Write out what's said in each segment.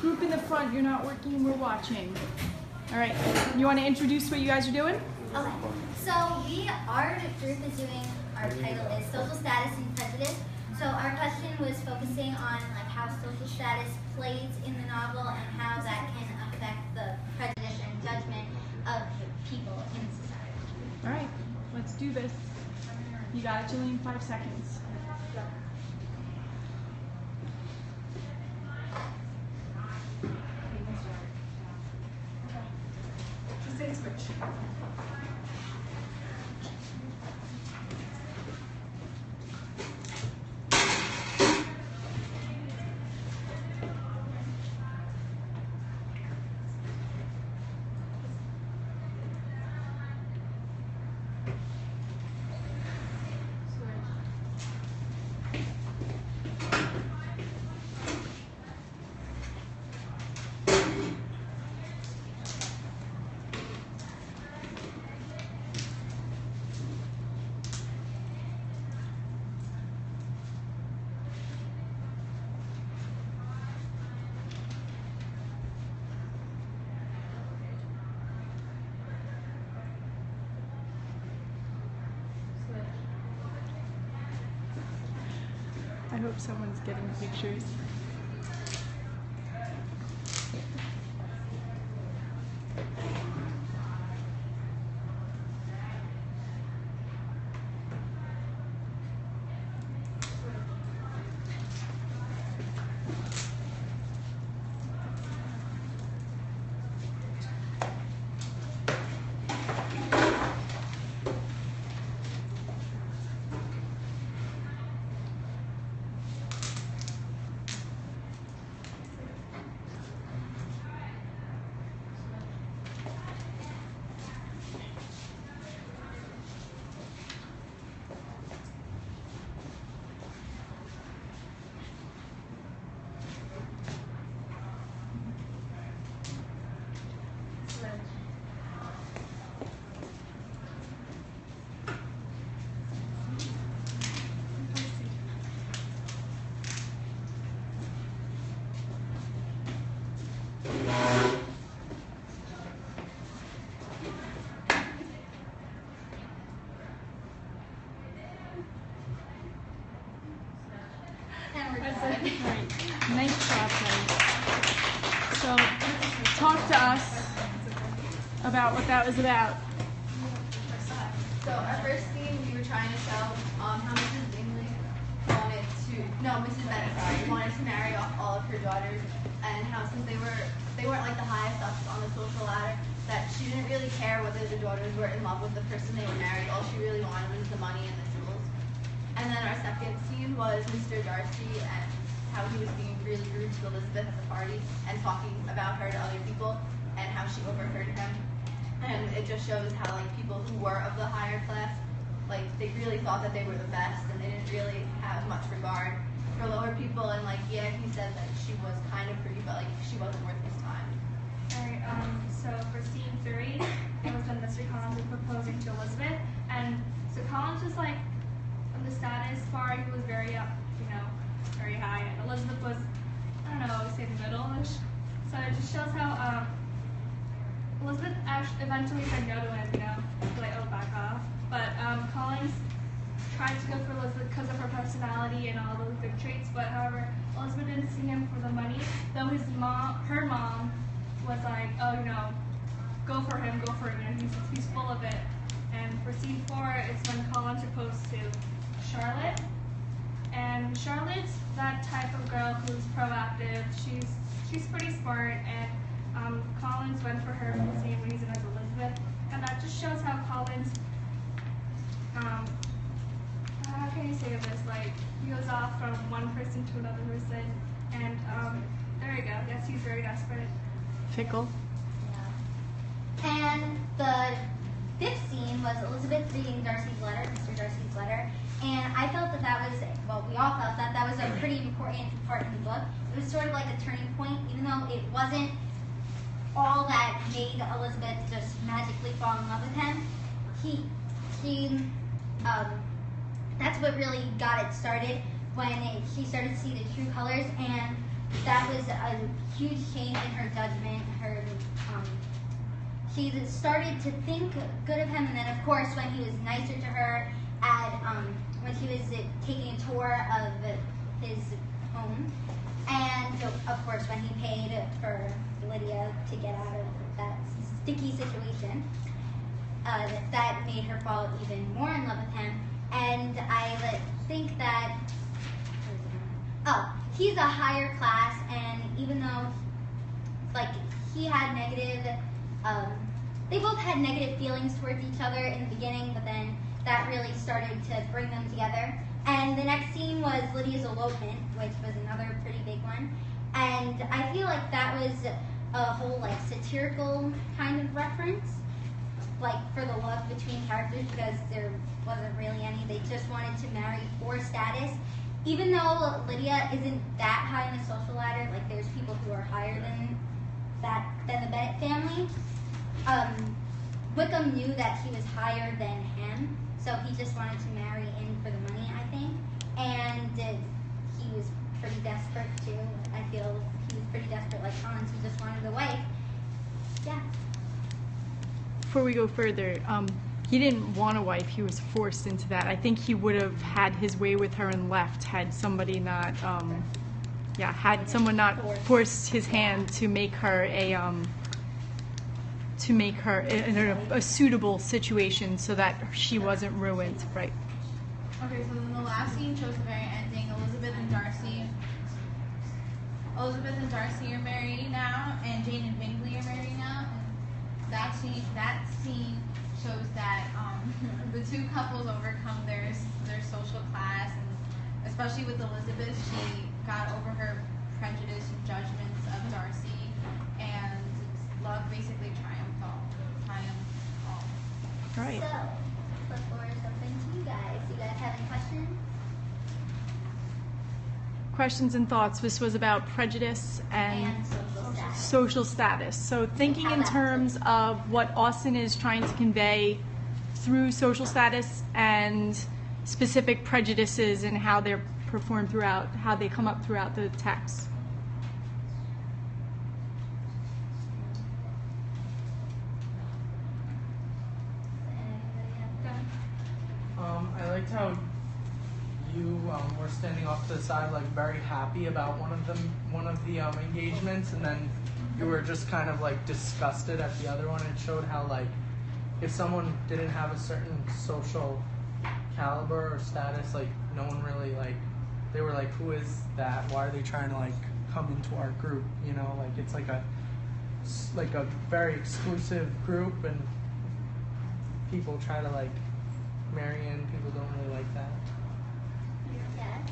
Group in the front, you're not working, we're watching. All right, you want to introduce what you guys are doing? Okay, so our group is doing, our title is Social Status and Prejudice. So our question was focusing on like how social status plays in the novel and how that can affect the prejudice and judgment of people in society. All right, let's do this. You got it, Jillian, 5 seconds. Just say switch. I hope someone's getting pictures. Right. Nice job, guys. So, talk to us about what that was about. So our first scene, we were trying to show how Mrs. Bingley Mrs. Bennet, wanted to marry off all of her daughters, and how since they weren't like the highest up on the social ladder, that she didn't really care whether the daughters were in love with the person they were married. All she really wanted was the money and the jewels. And then our second scene was Mr. Darcy and how he was being really rude to Elizabeth at the party and talking about her to other people and how she overheard him. And it just shows how like people who were of the higher class, like they really thought that they were the best and they didn't really have much regard for lower people. And like, yeah, he said that she was kind of pretty, but like she wasn't worth his time. Alright, so for scene 3, it was when Mr. Collins was proposing to Elizabeth, and so Collins was like, on the status bar, he was very up, very high, and Elizabeth was, I don't know, I would say middle-ish. So it just shows how Elizabeth actually eventually said no to him, like, oh, back off. But Collins tried to go for Elizabeth because of her personality and all those good traits, but however, Elizabeth didn't see him for the money, though her mom was like, oh, go for him, he's full of it. And for scene 4, it's when Collins proposed to Charlotte. And Charlotte's that type of girl who's proactive, she's pretty smart, and Collins went for her for the same reason as Elizabeth. And that just shows how Collins, how can you say this, like, he goes off from one person to another person, and there you go, yes, he's very desperate. Fickle. Yeah. And the 5th scene was Elizabeth reading Darcy's letter, Mr. Darcy's letter, and I felt that was, well, we all felt that was a pretty important part in the book. It was sort of like a turning point, even though it wasn't all that made Elizabeth just magically fall in love with him. That's what really got it started when she started to see the true colors, and that was a huge change in her judgment. She started to think good of him, and then of course when he was nicer to her at when she was taking a tour of his home, and of course when he paid for Lydia to get out of that sticky situation, that made her fall even more in love with him. And I think that he's a higher class, and even though he had negative they both had negative feelings towards each other in the beginning, but then that really started to bring them together. And the next scene was Lydia's elopement, which was another pretty big one. And I feel like that was a whole satirical kind of reference, for the love between characters, because there wasn't really any. They just wanted to marry for status. Even though Lydia isn't that high in the social ladder, there's people who are higher than the Bennett family. Wickham knew that he was higher than him, so he just wanted to marry in for the money, I think. And he was pretty desperate too. I feel he was pretty desperate, like Hans, who just wanted a wife. Yeah. Before we go further, he didn't want a wife. He was forced into that. I think he would have had his way with her and left had somebody not, had someone not forced his hand to make her a suitable situation so that she wasn't ruined, right? Okay, so then the last scene shows the very ending. Elizabeth and Darcy are married now, and Jane and Bingley are married now. And that scene shows that the two couples overcome their social class, and especially with Elizabeth, she got over her prejudice and judgments of Darcy, and love basically triumphed all. Right. So, the floor is open to you guys. You guys have any questions? Questions and thoughts. This was about prejudice and social status. So thinking in terms of what Austen is trying to convey through social status and specific prejudices and how they're performed throughout, how they come up throughout the text. I liked how you were standing off to the side, very happy about one of the engagements, and then you were just kind of disgusted at the other one. It showed how if someone didn't have a certain social caliber or status, no one really they were who is that? Why are they trying to come into our group? It's a very exclusive group, and people try to marry in. People don't really like that. Yes.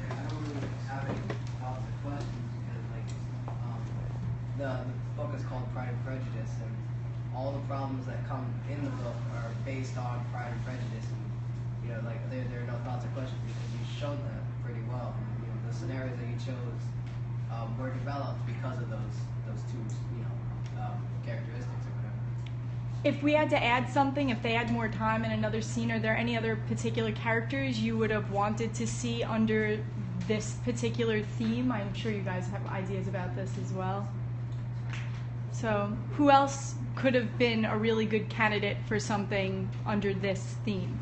I don't really have any thoughts or questions because the book is called Pride and Prejudice, and all the problems that come in the book are based on Pride and Prejudice, and there are no thoughts or questions because you showed that pretty well. The scenarios that you chose were developed because of those two characteristics or whatever. If we had to add something, if they had more time in another scene, are there any other particular characters you would have wanted to see under this particular theme? I'm sure you guys have ideas about this as well. So who else could have been a really good candidate for something under this theme?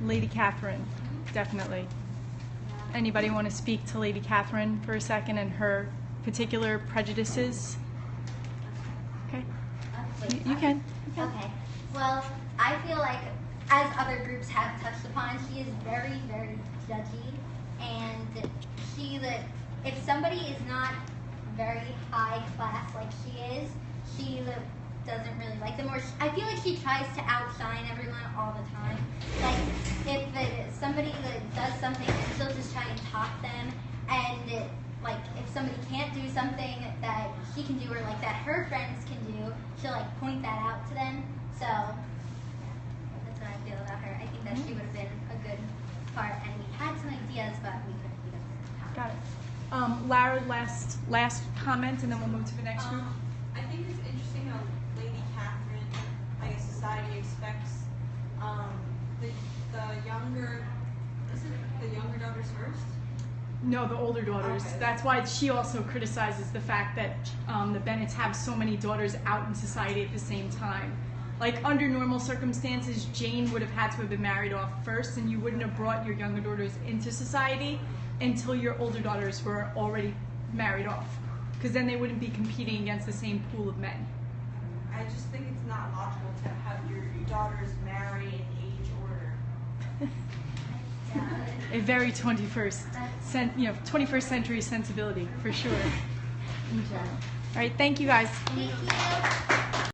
Lady Catherine, definitely. Anybody want to speak to Lady Catherine for a second and her particular prejudices? Okay. You can. Okay. Well, I feel like, as other groups have touched upon, she is very, very judgy, and if somebody is not very high class like she is, she doesn't really like them, or I feel like she tries to outshine everyone all the time. If somebody does something, she'll just try and top them, and if somebody can't do something that she can do or that her friends can do, she'll point that out to them. So that's what I feel about her. I think that she would have been a good part, and we had some ideas, but we couldn't do them. Got it. Lara, last comment, and then we'll move to the next group. I think it's interesting how Lady Catherine, I guess society expects the younger daughters first? No, the older daughters. Okay. That's why she also criticizes the fact that the Bennetts have so many daughters out in society at the same time. Like, under normal circumstances, Jane would have had to have been married off first, and you wouldn't have brought your younger daughters into society until your older daughters were already married off. Because then they wouldn't be competing against the same pool of men. I just think it's not logical to have your daughters marry in age order. Yeah. A very 21st century sensibility, for sure. In general. All right, thank you guys. Thank you.